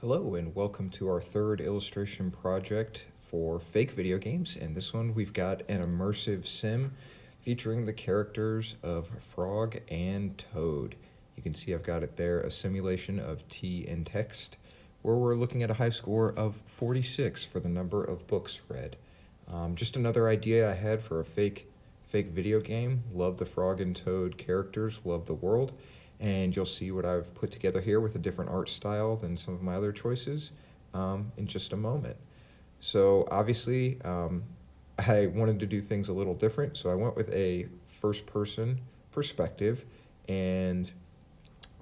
Hello and welcome to our third illustration project for fake video games. And this one we've got an immersive sim featuring the characters of Frog and Toad. You can see I've got it there, a simulation of tea and text, where we're looking at a high score of 46 for the number of books read. Just another idea I had for a fake video game. Love the Frog and Toad characters, love the world. And you'll see what I've put together here with a different art style than some of my other choices in just a moment. So obviously, I wanted to do things a little different, so I went with a first-person perspective and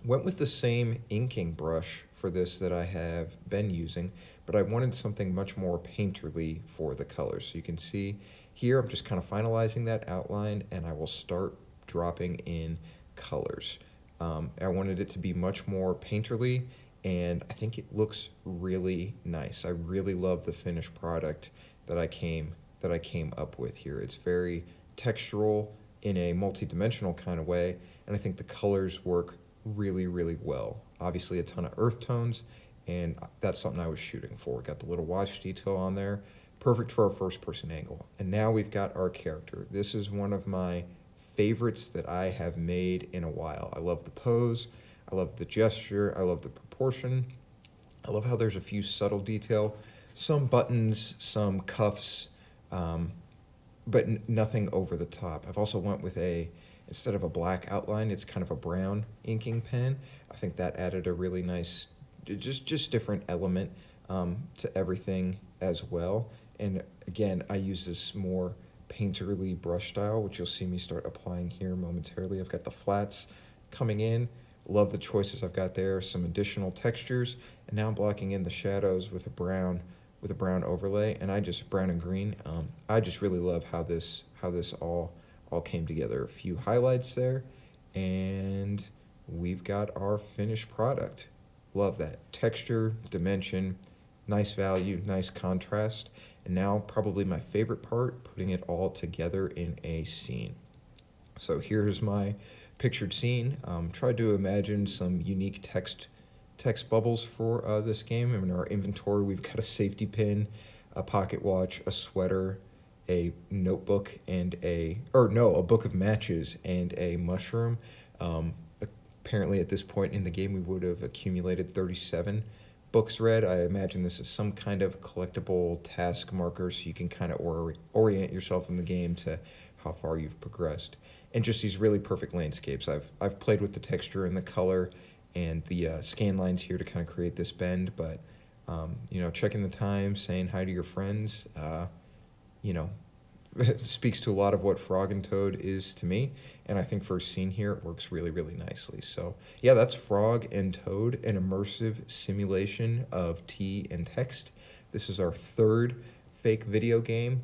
went with the same inking brush for this that I have been using, but I wanted something much more painterly for the colors. So you can see here I'm just kind of finalizing that outline, and I will start dropping in colors. I wanted it to be much more painterly, and I think it looks really nice. I really love the finished product that I came up with here. It's very textural in a multi-dimensional kind of way, and I think the colors work really, really well. Obviously a ton of earth tones, and that's something I was shooting for. Got the little watch detail on there, perfect for a first-person angle. And now we've got our character. This is one of my favorites that I have made in a while. I love the pose, I love the gesture, I love the proportion. I love how there's a few subtle detail, some buttons, some cuffs, but nothing over the top. I've also went with instead of a black outline, it's kind of a brown inking pen. I think that added a really nice, just different element to everything as well. And again, I use this more painterly brush style, which you'll see me start applying here momentarily. I've got the flats coming in. Love the choices I've got there, some additional textures, and now I'm blocking in the shadows with a brown overlay, and brown and green. I just really love how this all came together. A few highlights there, and we've got our finished product. Love that texture, dimension, nice value, nice contrast. And now probably my favorite part, putting it all together in a scene. So here's my pictured scene. Tried to imagine some unique text bubbles for this game. In our inventory, we've got a safety pin, a pocket watch, a sweater, a notebook, and a book of matches and a mushroom. Apparently at this point in the game, we would have accumulated 37 books read. I imagine this is some kind of collectible task marker, so you can kind of orient yourself in the game to how far you've progressed. And just these really perfect landscapes. I've played with the texture and the color and the scan lines here to kind of create this bend, but checking the time, saying hi to your friends, it speaks to a lot of what Frog and Toad is to me, and I think for a scene here it works really, really nicely. So yeah, that's Frog and Toad, an immersive simulation of tea and text. This is our third fake video game.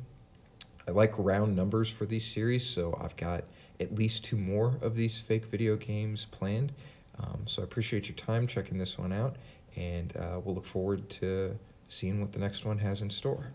I like round numbers for these series, so I've got at least 2 more of these fake video games planned. So I appreciate your time checking this one out, and we'll look forward to seeing what the next one has in store.